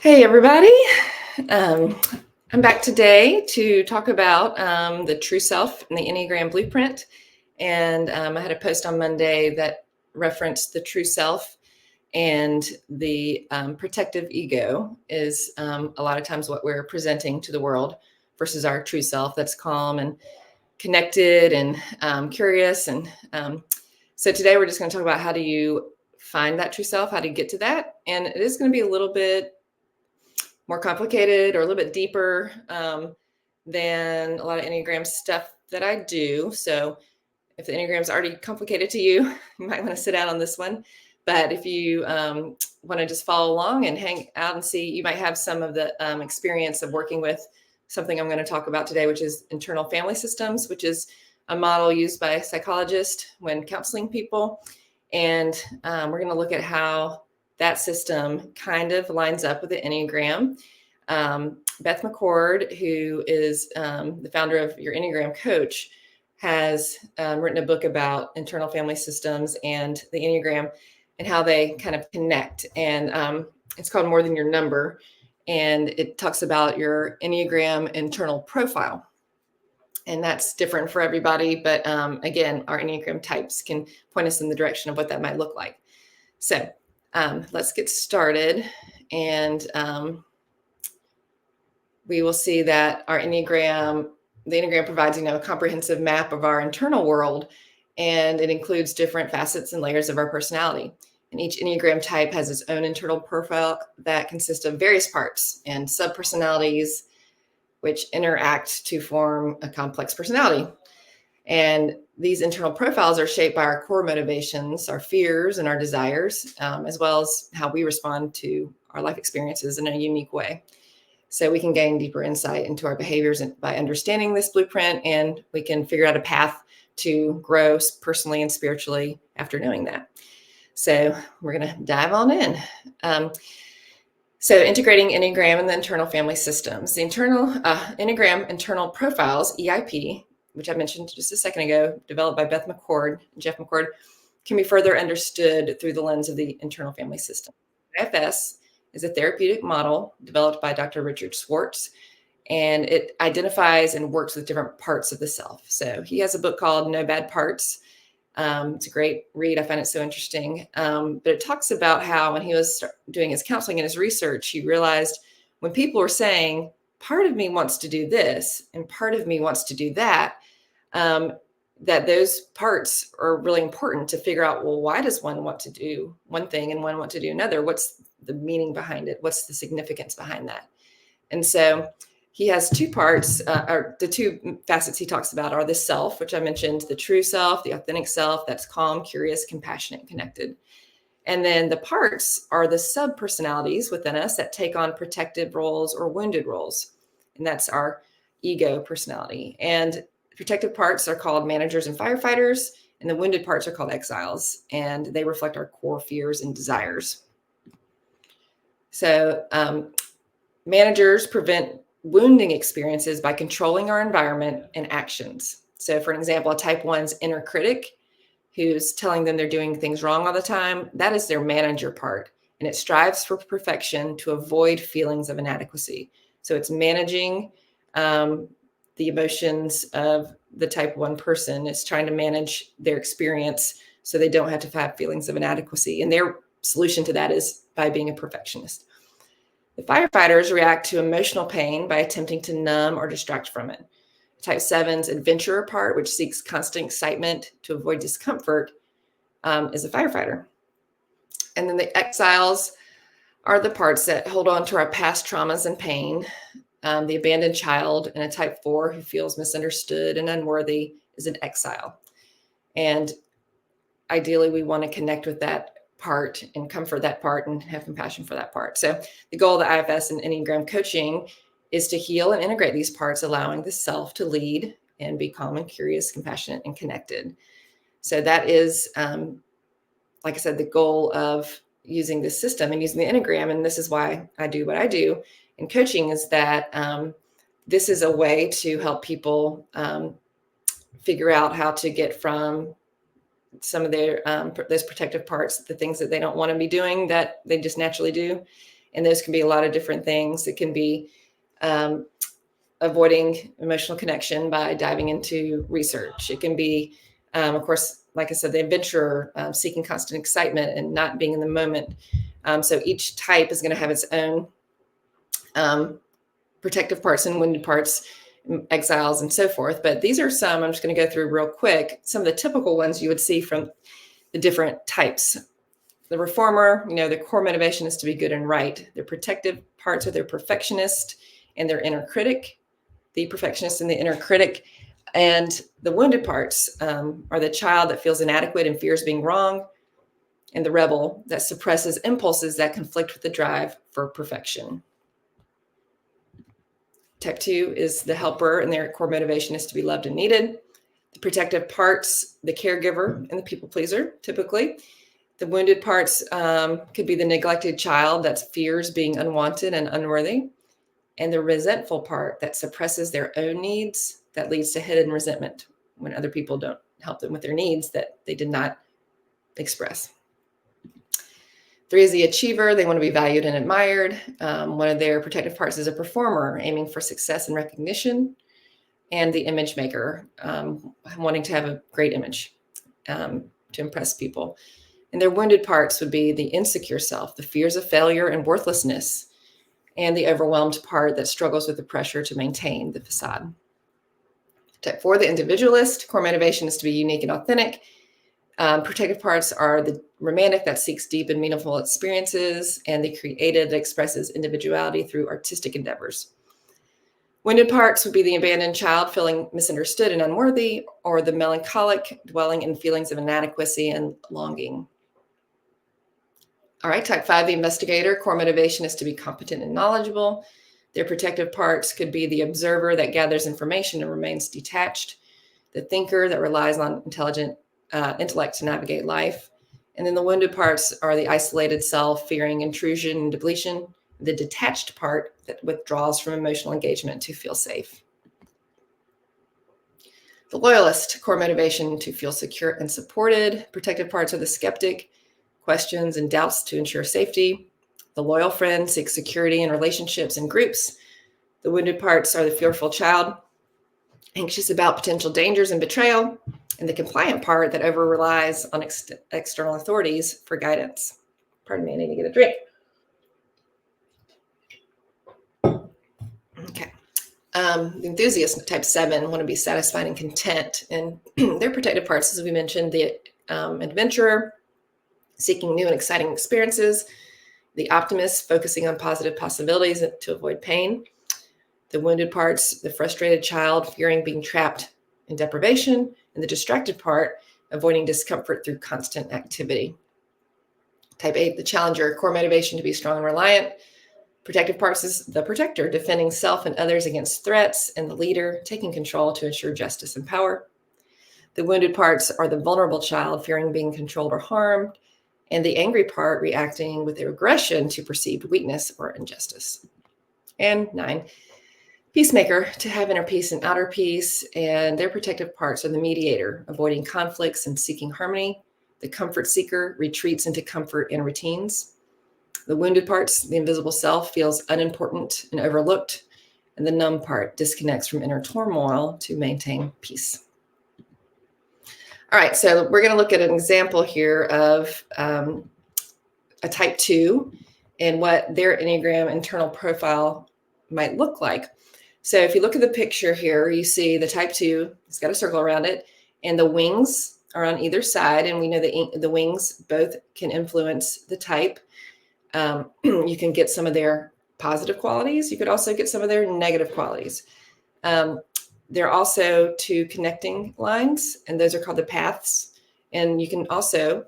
Hey, everybody. Um, I'm back today to talk about the true self and the Enneagram blueprint. And I had a post on Monday that referenced the true self, and the protective ego is a lot of times what we're presenting to the world versus our true self that's calm and connected and curious. And so today we're just going to talk about how do you find that true self, how do you get to that. And it is going to be a little bit more complicated or a little bit deeper than a lot of Enneagram stuff that I do. So if the Enneagram's already complicated to you, you might want to sit out on this one. But if you want to just follow along and hang out and see, you might have some of the experience of working with something I'm going to talk about today, which is internal family systems, which is a model used by psychologists when counseling people. And we're going to look at how that system kind of lines up with the Enneagram. Beth McCord, who is the founder of Your Enneagram Coach, has written a book about internal family systems and the Enneagram and how they kind of connect. And it's called More Than Your Number. And it talks about your Enneagram internal profile. And that's different for everybody. But again, our Enneagram types can point us in the direction of what that might look like. So let's get started. And we will see that the Enneagram provides, a comprehensive map of our internal world, and it includes different facets and layers of our personality. And each Enneagram type has its own internal profile that consists of various parts and subpersonalities, which interact to form a complex personality. And these internal profiles are shaped by our core motivations, our fears, and our desires, as well as how we respond to our life experiences in a unique way. So we can gain deeper insight into our behaviors by understanding this blueprint, and we can figure out a path to grow personally and spiritually after knowing that. So we're going to dive on in. So integrating Enneagram and the internal family systems. The Enneagram internal profiles, EIP, which I mentioned just a second ago, developed by Beth McCord and Jeff McCord, can be further understood through the lens of the internal family system. IFS is a therapeutic model developed by Dr. Richard Schwartz, and it identifies and works with different parts of the self. So he has a book called No Bad Parts. It's a great read. I find it so interesting. But it talks about how when he was doing his counseling and his research, he realized when people were saying, part of me wants to do this and part of me wants to do that, that those parts are really important to figure out, well, why does one want to do one thing and one want to do another? What's the meaning behind it? What's the significance behind that? And so he has two parts, or the two facets he talks about are the self, which I mentioned, the true self, the authentic self, that's calm, curious, compassionate, connected. And then the parts are the subpersonalities within us that take on protective roles or wounded roles. And that's our ego personality. And protective parts are called managers and firefighters, and the wounded parts are called exiles, and they reflect our core fears and desires. So managers prevent wounding experiences by controlling our environment and actions. So for an example, a type 1's inner critic who's telling them they're doing things wrong all the time, that is their manager part. And it strives for perfection to avoid feelings of inadequacy. So it's managing the emotions of the type 1 person. It's trying to manage their experience so they don't have to have feelings of inadequacy. And their solution to that is by being a perfectionist. The firefighters react to emotional pain by attempting to numb or distract from it. Type 7's adventurer part, which seeks constant excitement to avoid discomfort, is a firefighter. And then the exiles are the parts that hold on to our past traumas and pain. The abandoned child and a type 4 who feels misunderstood and unworthy is an exile. And ideally, we want to connect with that part and comfort that part and have compassion for that part. So the goal of the IFS and Enneagram coaching is to heal and integrate these parts, allowing the self to lead and be calm and curious, compassionate, and connected. So that is, like I said, the goal of using this system and using the Enneagram. And this is why I do what I do in coaching, is that this is a way to help people figure out how to get from some of their those protective parts, the things that they don't want to be doing that they just naturally do, And those can be a lot of different things. It can be avoiding emotional connection by diving into research. It can be, of course, like I said, the adventurer, seeking constant excitement and not being in the moment. So each type is going to have its own protective parts and wounded parts, exiles, and so forth. But these are some, I'm just going to go through real quick, some of the typical ones you would see from the different types. The reformer, their core motivation is to be good and right. Their protective parts are their perfectionist and their inner critic. The perfectionist and the inner critic. And the wounded parts are the child that feels inadequate and fears being wrong, and the rebel that suppresses impulses that conflict with the drive for perfection. Type 2 is the helper, and their core motivation is to be loved and needed. The protective parts, the caregiver and the people pleaser, typically. The wounded parts could be the neglected child that fears being unwanted and unworthy. And the resentful part that suppresses their own needs, that leads to hidden resentment when other people don't help them with their needs that they did not express. 3 is the achiever. They want to be valued and admired. One of their protective parts is a performer, aiming for success and recognition. And the image maker, wanting to have a great image to impress people. And their wounded parts would be the insecure self, the fears of failure and worthlessness, and the overwhelmed part that struggles with the pressure to maintain the facade. Type 4, the individualist. Core motivation is to be unique and authentic. Protective parts are the romantic that seeks deep and meaningful experiences, and the creative that expresses individuality through artistic endeavors. Wounded parts would be the abandoned child feeling misunderstood and unworthy, or the melancholic dwelling in feelings of inadequacy and longing. All right, type 5, the investigator. Core motivation is to be competent and knowledgeable. Their protective parts could be the observer that gathers information and remains detached, the thinker that relies on intellect to navigate life. And then the wounded parts are the isolated self, fearing intrusion and depletion, the detached part that withdraws from emotional engagement to feel safe. The loyalist, core motivation to feel secure and supported. Protective parts are the skeptic, questions and doubts to ensure safety. The loyal friend seeks security in relationships and groups. The wounded parts are the fearful child, anxious about potential dangers and betrayal, and the compliant part that over relies on external authorities for guidance. Pardon me, I need to get a drink. Okay. The enthusiast, type 7, want to be satisfied and content. And their protective parts, as we mentioned, the adventurer, seeking new and exciting experiences. The optimist, focusing on positive possibilities to avoid pain. The wounded parts, the frustrated child, fearing being trapped in deprivation. And the distracted part, avoiding discomfort through constant activity. Type 8, the challenger, core motivation to be strong and reliant. Protective parts is the protector, defending self and others against threats, and the leader, taking control to ensure justice and power. The wounded parts are the vulnerable child, fearing being controlled or harmed, and the angry part, reacting with aggression to perceived weakness or injustice. And 9, peacemaker, to have inner peace and outer peace, and their protective parts are the mediator, avoiding conflicts and seeking harmony. The comfort seeker retreats into comfort and routines. The wounded parts, the invisible self, feels unimportant and overlooked, and the numb part disconnects from inner turmoil to maintain peace. All right, so we're going to look at an example here of a type 2 and what their Enneagram internal profile might look like. So if you look at the picture here, you see the type 2, it's got a circle around it, and the wings are on either side, and we know that the wings both can influence the type. You can get some of their positive qualities. You could also get some of their negative qualities. There are also 2 connecting lines, and those are called the paths. And you can also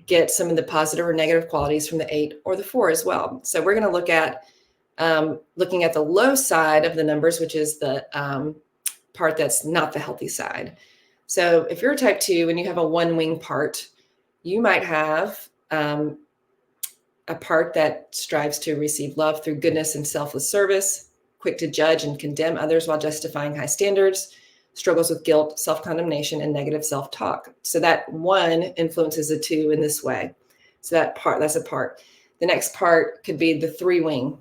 get some of the positive or negative qualities from the 8 or the 4 as well. So we're going to look at looking at the low side of the numbers, which is the part that's not the healthy side. So if you're a type 2 and you have a 1 wing part, you might have a part that strives to receive love through goodness and selfless service, quick to judge and condemn others while justifying high standards, struggles with guilt, self-condemnation, and negative self-talk. So that 1 influences the 2 in this way. So that's a part. The next part could be the 3 wing.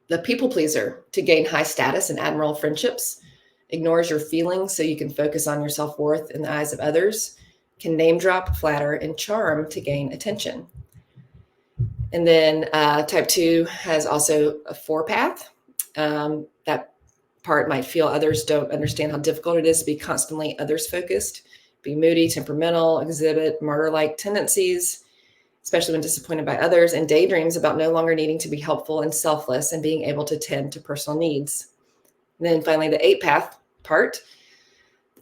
The people pleaser, to gain high status and admiral friendships, ignores your feelings so you can focus on your self-worth in the eyes of others, can name drop, flatter, and charm to gain attention. And then type 2 has also a 4 path. That part might feel others don't understand how difficult it is to be constantly others focused, be moody, temperamental, exhibit martyr-like tendencies, especially when disappointed by others, and daydreams about no longer needing to be helpful and selfless and being able to tend to personal needs. And then finally, the 8 path part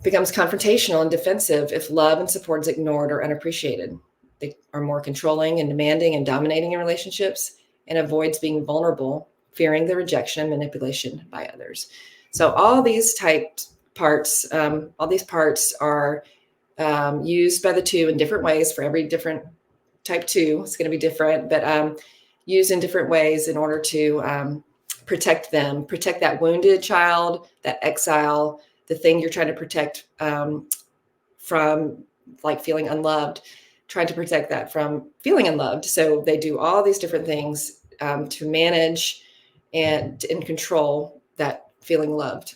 becomes confrontational and defensive if love and support is ignored or unappreciated. They are more controlling and demanding and dominating in relationships, and avoids being vulnerable, fearing the rejection and manipulation by others. So all these parts are used by the 2 in different ways for every different type 2. It's going to be different, but used in different ways in order to protect them, protect that wounded child, that exile, the thing you're trying to protect from, like feeling unloved, trying to protect that from feeling unloved. So they do all these different things to manage and control that feeling loved.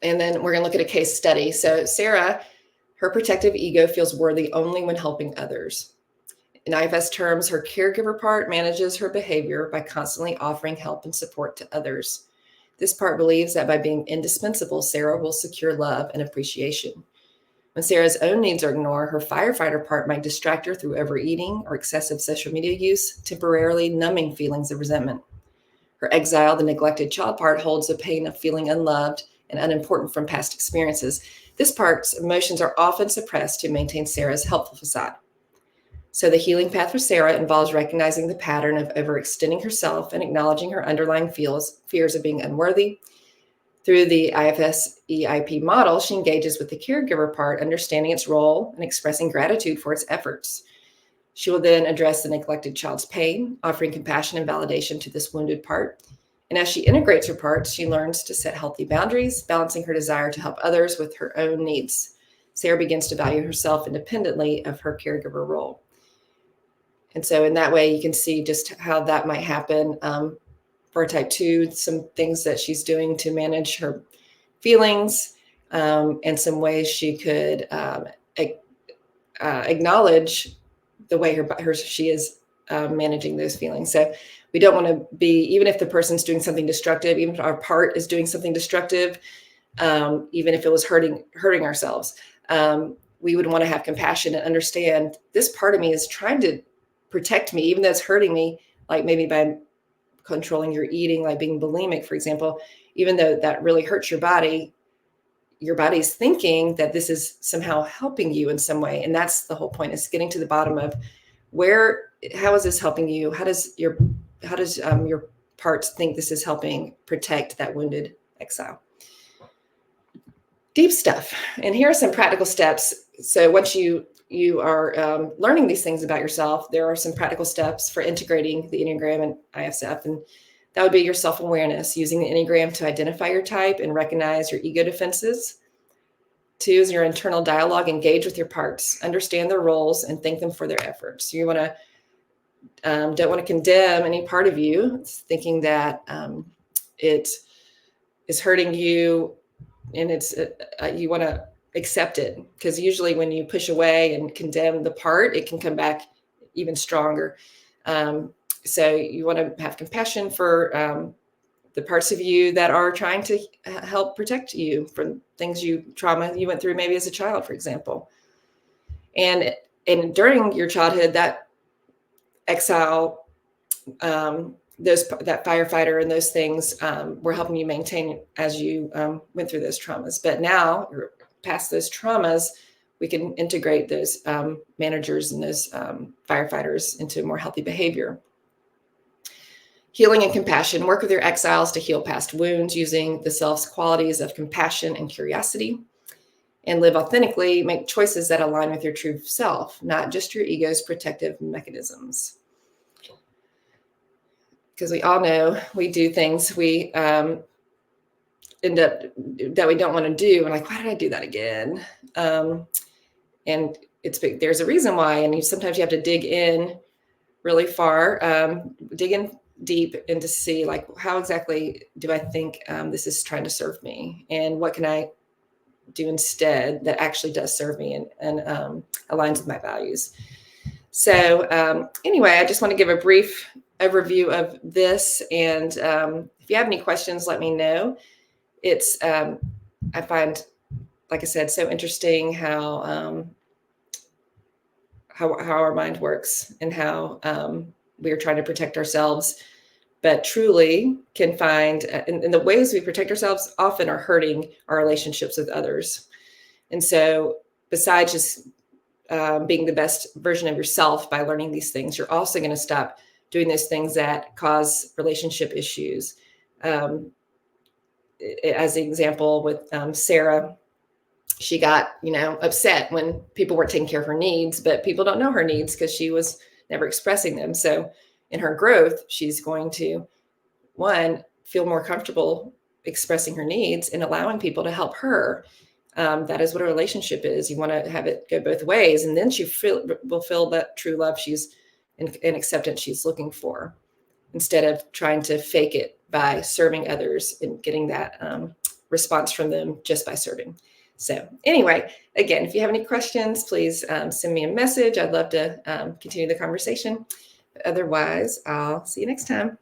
And then we're going to look at a case study. So Sarah, her protective ego feels worthy only when helping others. In IFS terms, her caregiver part manages her behavior by constantly offering help and support to others. This part believes that by being indispensable, Sarah will secure love and appreciation. When Sarah's own needs are ignored, her firefighter part might distract her through overeating or excessive social media use, temporarily numbing feelings of resentment. Her exile, the neglected child part, holds the pain of feeling unloved and unimportant from past experiences. This part's emotions are often suppressed to maintain Sarah's helpful facade. So the healing path for Sarah involves recognizing the pattern of overextending herself and acknowledging her underlying fears of being unworthy. Through the IFS EIP model, she engages with the caregiver part, understanding its role and expressing gratitude for its efforts. She will then address the neglected child's pain, offering compassion and validation to this wounded part. And as she integrates her parts, she learns to set healthy boundaries, balancing her desire to help others with her own needs. Sarah begins to value herself independently of her caregiver role. And so in that way, you can see just how that might happen for type 2, some things that she's doing to manage her feelings, and some ways she could acknowledge the way she is managing those feelings. So we don't want to be, even if the person's doing something destructive, even if our part is doing something destructive, even if it was hurting ourselves, we would want to have compassion and understand this part of me is trying to protect me, even though it's hurting me, like maybe by controlling your eating, like being bulimic, for example. Even though that really hurts your body's thinking that this is somehow helping you in some way. And that's the whole point, is getting to the bottom of how is this helping you? How does your parts think this is helping protect that wounded exile? Deep stuff. And here are some practical steps. So once you are learning these things about yourself, there are some practical steps for integrating the Enneagram and IFSF. And that would be your self-awareness, using the Enneagram to identify your type and recognize your ego defenses. 2 is your internal dialogue. Engage with your parts, understand their roles, and thank them for their efforts. So you don't want to condemn any part of you, thinking that it is hurting you, and you want to accept it, because usually when you push away and condemn the part, it can come back even stronger. So you want to have compassion for the parts of you that are trying to help protect you from trauma you went through maybe as a child, for example. And during your childhood, that exile, that firefighter and those things were helping you maintain as you went through those traumas. But now you're past those traumas, we can integrate those managers and those firefighters into more healthy behavior. Healing and compassion. Work with your exiles to heal past wounds using the self's qualities of compassion and curiosity. And live authentically. Make choices that align with your true self, not just your ego's protective mechanisms. Because we all know we do things we end up that we don't want to do. And like, why did I do that again? And there's a reason why. And sometimes you have to dig in really far, digging deep and to see like how exactly do I think this is trying to serve me, and what can I do instead that actually does serve me and aligns with my values. So anyway, I just want to give a brief overview of this, and if you have any questions, let me know. It's I find, like I said, so interesting how our mind works, and how we are trying to protect ourselves, but truly can find, and the ways we protect ourselves often are hurting our relationships with others. And so besides just being the best version of yourself by learning these things, you're also going to stop doing those things that cause relationship issues. As an example with Sarah, she got, upset when people weren't taking care of her needs, but people don't know her needs because she was never expressing them. So in her growth, she's going to, one, feel more comfortable expressing her needs and allowing people to help her. That is what a relationship is. You want to have it go both ways. And then she will feel that true love and acceptance she's looking for, instead of trying to fake it by serving others and getting that response from them just by serving. So anyway, again, if you have any questions, please send me a message. I'd love to continue the conversation. Otherwise, I'll see you next time.